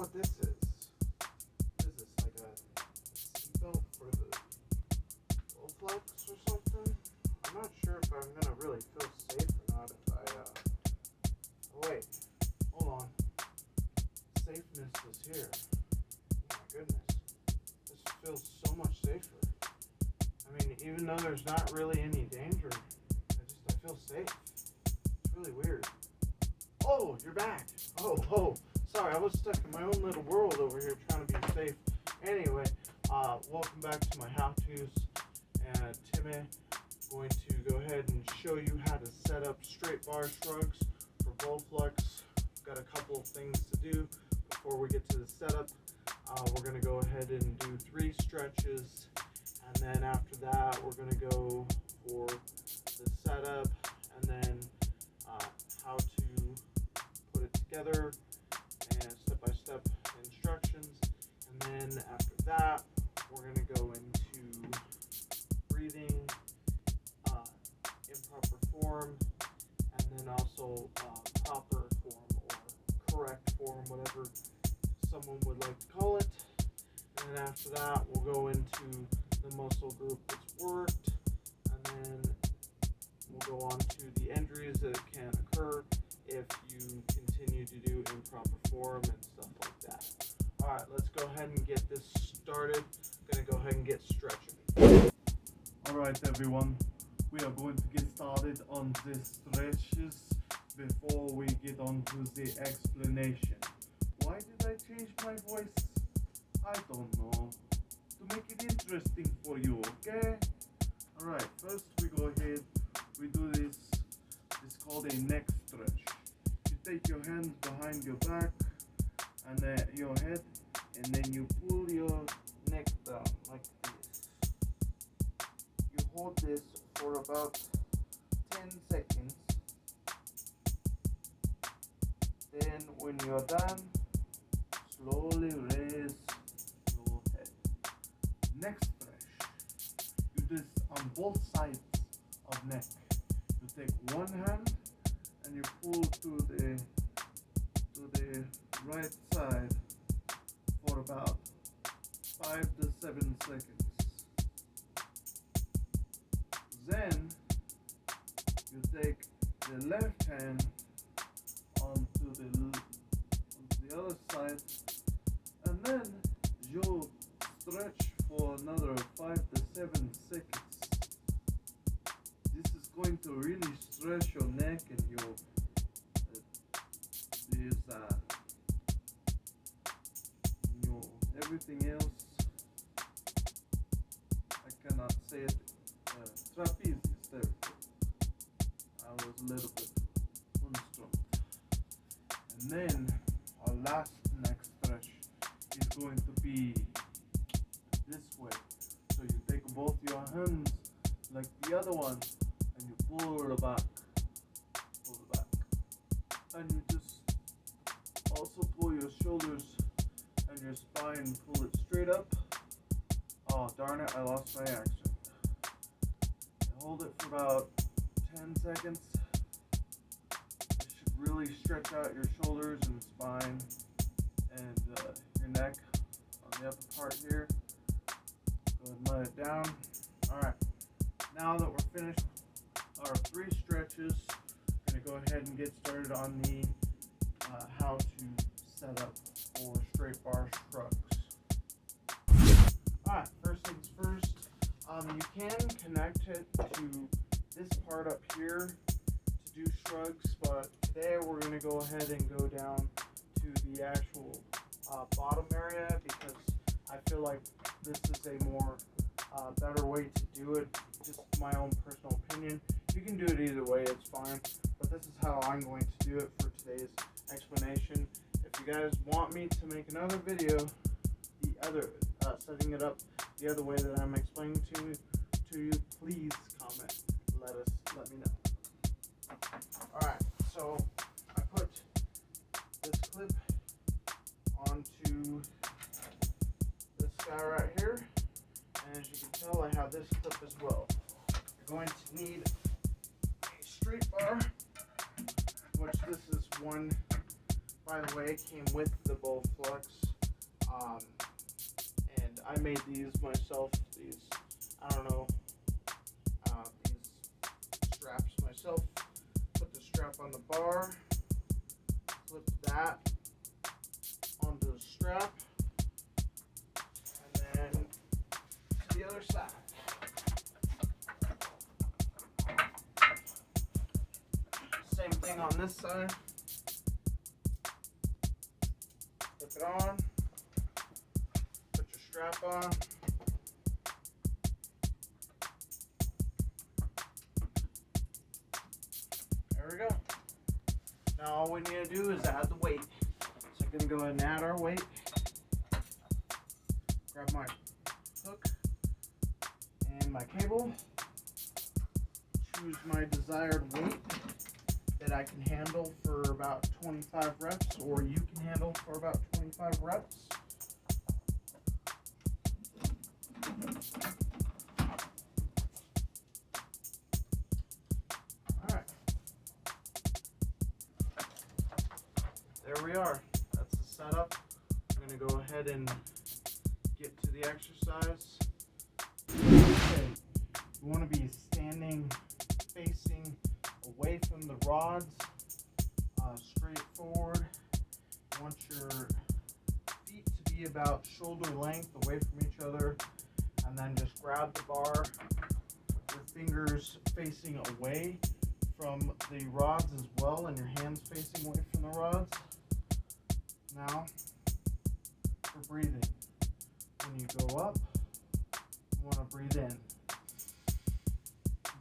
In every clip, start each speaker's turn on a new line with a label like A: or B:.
A: what this is. What is this, like a seatbelt for the Bowflex or something? I'm not sure if I'm gonna really feel safe or not if I, oh wait, hold on. Safeness is here. Oh my goodness. This feels so much safer. I mean, even though there's not really any danger, I feel safe. It's really weird. Oh, you're back. Oh, sorry, I was stuck in my own little world over here trying to be safe. Anyway, welcome back to my how-tos. And Timmy, going to go ahead and show you how to set up straight bar shrugs for Bowflex. Got a couple of things to do before we get to the setup. We're going to go ahead and do 3 stretches, and then after that we're going to go for the setup and then how to put it together and step-by-step instructions. And then after that we're going to go into breathing, improper form, and then also proper form or correct form, whatever someone would like to call it. And then after that we'll go into the muscle group that's worked, and then we'll go on to the injuries that can occur if you continue to do improper form and stuff like that. Alright, let's go ahead and get this started. I'm going to go ahead and get stretching.
B: Alright everyone, we are going to get started on the stretches before we get on to the explanation. Why did I change my voice? I don't know. To make it interesting for you, okay? Alright, first we go ahead, we do this. It's called a neck stretch. You take your hands behind your back and your head, and then you pull your neck down like this. You hold this for about 10 seconds. Then when you're done, slowly raise your head. Neck stretch. You do this on both sides of neck. You take one hand and you pull to the right side for about 5 to 7 seconds. Then you take the left hand onto the other side, and then you stretch for another 5 to 7 seconds. This is going to really stretch your neck and your everything else. I cannot say it. Trapezius, there we go. I was a little bit unstrung. And then our last neck stretch is going to be this way. So you take both your hands like the other one and you pull the back. And you just also pull your shoulders and your spine, pull it straight up. Oh darn it, I lost my accent. Hold it for about 10 seconds. It should really stretch out your shoulders and spine and your neck on the upper part here. Go ahead and let it down. Alright, now that we're finished our 3 stretches, I'm going to go ahead and get started on the how to set up for straight bar shrugs. Alright, first things first, you can connect it to this part up here to do shrugs, but today we're going to go ahead and go down to the actual bottom area because I feel like this is a more better way to do it, just my own personal opinion. You can do it either way, it's fine, but this is how I'm going to do it for today's explanation. If you guys want me to make another video, the other setting it up the other way that I'm explaining to you, please comment. Let me know. Alright, so I put this clip onto this guy right here, and as you can tell, I have this clip as well. You're going to need a straight bar, which this is 1 by the way, came with the Bowflex. And I made these myself. These, I don't know, these straps myself. Put the strap on the bar, flip that onto the strap, and then to the other side. Same thing on this side. Flip it on. Put your strap on. There we go. Now all we need to do is add the weight. So I'm going to go ahead and add our weight. Grab my hook and my cable. Choose my desired weight that I can handle for about 25 reps, or you can handle for about 25 reps. Alright. There we are. That's the setup. I'm going to go ahead and get to the exercise. Okay. You want to be standing facing away from the rods, straight forward. You want your feet to be about shoulder length away from each other, and then just grab the bar, your fingers facing away from the rods as well, and your hands facing away from the rods. Now, for breathing, when you go up, you want to breathe in,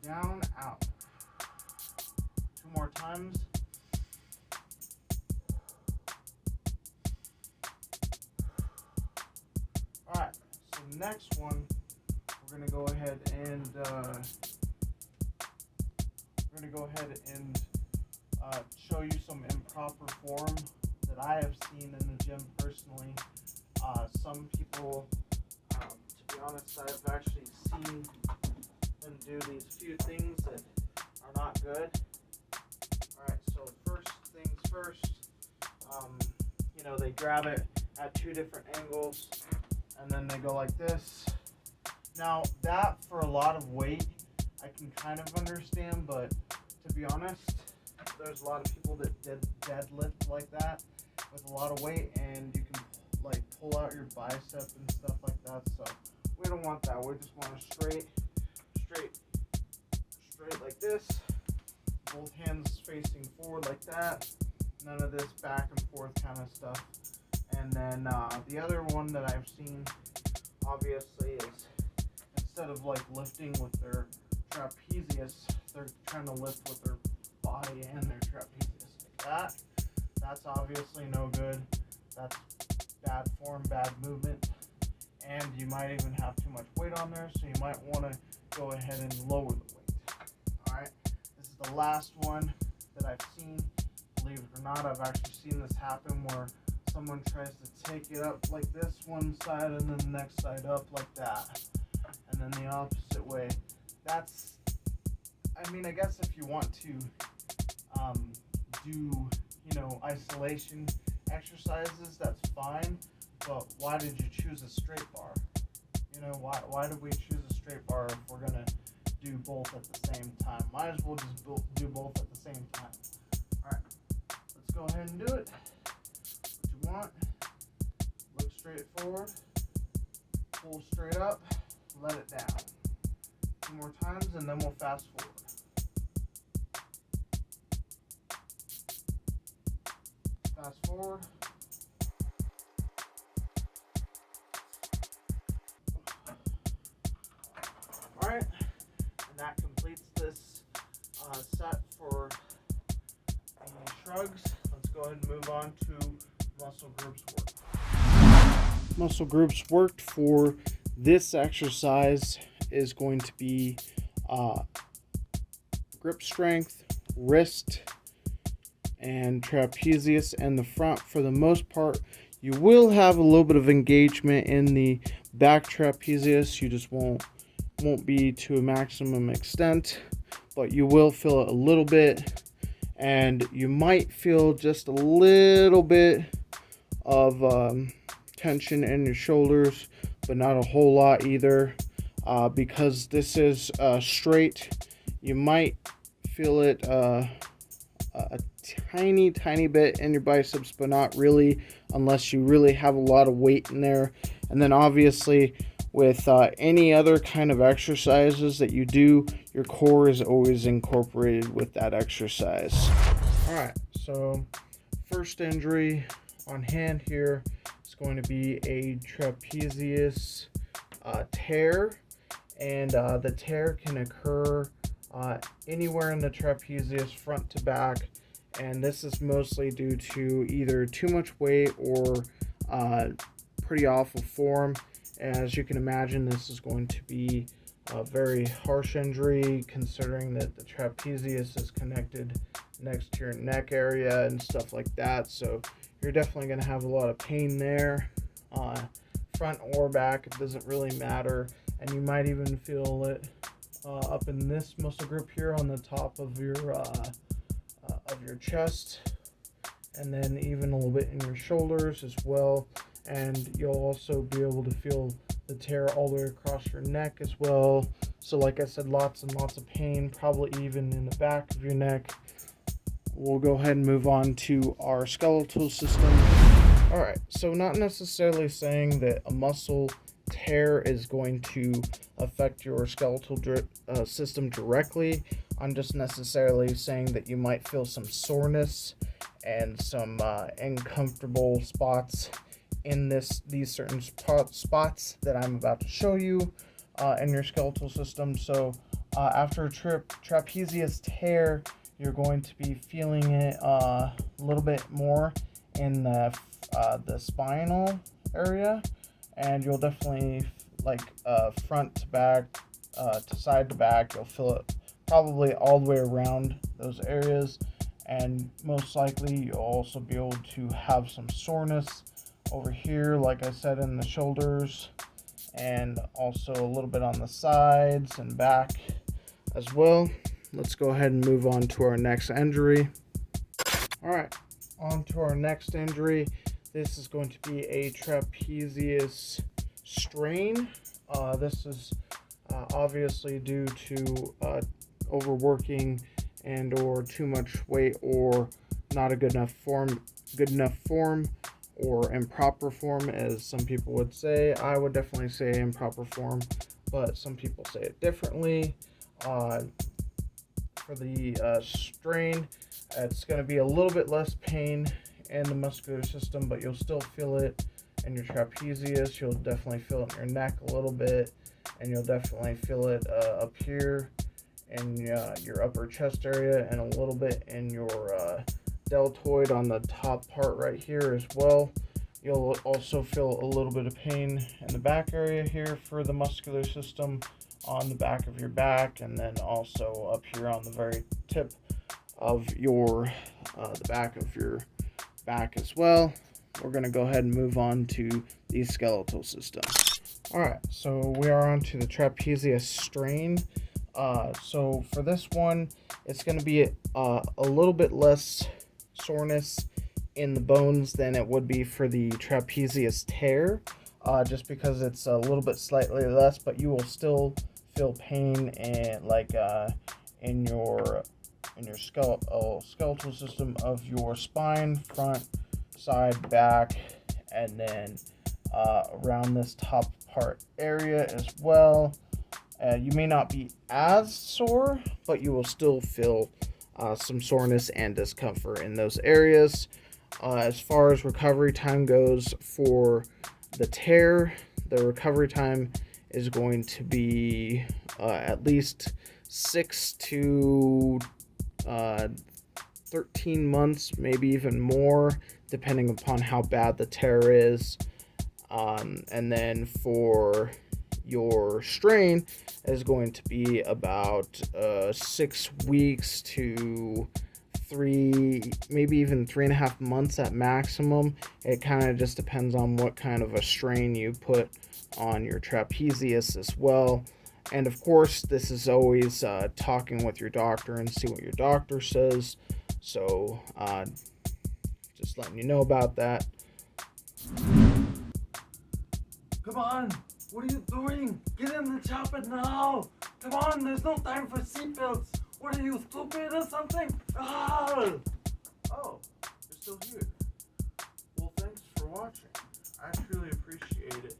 B: down, out. 2 more times. Alright, so the next one, we're going to go ahead and show you some improper form that I have seen in the gym personally. Some people, to be honest, I've actually seen them do these few things that are not good. Alright, so first things first, they grab it at 2 different angles, and then they go like this. Now, that for a lot of weight, I can kind of understand, but to be honest, there's a lot of people that deadlift like that with a lot of weight, and you can like pull out your bicep and stuff like that, so we don't want that. We just want a straight like this, both hands facing forward like that, none of this back and forth kind of stuff. And then the other one that I've seen, obviously, is instead of like lifting with their trapezius, they're trying to lift with their body and their trapezius like that. That's obviously no good. That's bad form, bad movement, and you might even have too much weight on there, so you might want to go ahead and lower the weight. Alright, this is the last one that I've seen. Believe it or not, I've actually seen this happen where someone tries to take it up like this one side and then the next side up like that, and then the opposite way. That's, I guess if you want to do, isolation exercises, that's fine, but why did you choose a straight bar? Why did we choose a straight bar if we're going to do both at the same time? Might as well just do both at the same time. Alright, let's go ahead and do it. What you want, look straight forward, pull straight up, let it down. 2 more times, and then we'll fast forward. Fast forward. Alright, and that completes this set for the shrugs. Let's go ahead and move on to muscle groups work. Muscle groups worked for this exercise is going to be grip strength, wrist, and trapezius and the front. For the most part, you will have a little bit of engagement in the back trapezius. You just won't be to a maximum extent, but you will feel it a little bit. and you might feel just a little bit of tension in your shoulders, but not a whole lot either. Because this is straight, you might feel it a tiny bit in your biceps, but not really, unless you really have a lot of weight in there. And then obviously with any other kind of exercises that you do, your core is always incorporated with that exercise. All right, so first injury on hand here is going to be a trapezius tear, and the tear can occur anywhere in the trapezius, front to back, and this is mostly due to either too much weight or pretty awful form. As you can imagine, this is going to be a very harsh injury, considering that the trapezius is connected next to your neck area and stuff like that, so you're definitely going to have a lot of pain there, front or back, it doesn't really matter. And you might even feel it up in this muscle group here on the top of your chest, and then even a little bit in your shoulders as well. And you'll also be able to feel the tear all the way across your neck as well. So like I said, lots and lots of pain, probably even in the back of your neck. We'll go ahead and move on to our skeletal system. Alright, so not necessarily saying that a muscle tear is going to affect your skeletal system directly. I'm just necessarily saying that you might feel some soreness and some uncomfortable spots in these certain spots that I'm about to show you in your skeletal system. So after a trapezius tear, you're going to be feeling it a little bit more in the spinal area, and you'll definitely, like, front to back, to side to back, you'll feel it probably all the way around those areas. And most likely you'll also be able to have some soreness over here, like I said, in the shoulders, and also a little bit on the sides and back as well. Let's go ahead and move on to our next injury. Alright, on to our next injury. This is going to be a trapezius strain. This is obviously due to overworking and or too much weight, or not a good enough form, or improper form, as some people would say. I would definitely say improper form, but some people say it differently. For the strain, it's going to be a little bit less pain in the muscular system, but you'll still feel it in your trapezius. You'll definitely feel it in your neck a little bit, and you'll definitely feel it up here in your upper chest area, and a little bit in your deltoid on the top part right here as well. You'll also feel a little bit of pain in the back area here for the muscular system, on the back of your back, and then also up here on the very tip of your the back of your back as well. We're going to go ahead and move on to the skeletal system. Alright, so we are on to the trapezius strain. So for this one, it's going to be a little bit less soreness in the bones than it would be for the trapezius tear, just because it's a little bit slightly less, but you will still feel pain and in your skeletal system of your spine, front, side, back, and then around this top part area as well. You may not be as sore, but you will still feel some soreness and discomfort in those areas. As far as recovery time goes for the tear, the recovery time is going to be at least 6 to 13 months, maybe even more, depending upon how bad the tear is. And then for your strain is going to be about 6 weeks to 3, maybe even 3.5 months at maximum. It kind of just depends on what kind of a strain you put on your trapezius as well. And of course, this is always talking with your doctor and see what your doctor says. So just letting you know about that.
C: Come on! What are you doing? Get in the chopper now! Come on, there's no time for seatbelts! What are you, stupid or something? Ah!
B: Oh, you're still here. Well, thanks for watching. I truly appreciate it.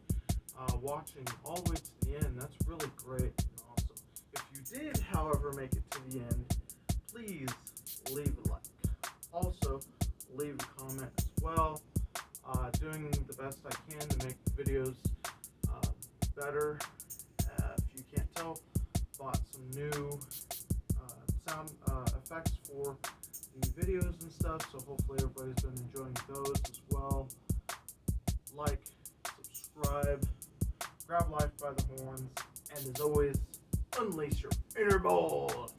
B: Watching all the way to the end. That's really great and awesome. If you did, however, make it to the end, please leave a like. Also, leave a comment as well. Doing the best I can to make the videos better. If you can't tell, bought some new sound effects for the videos and stuff, so hopefully everybody's been enjoying those as well. Like, subscribe, grab life by the horns, and as always, unleash your inner bull.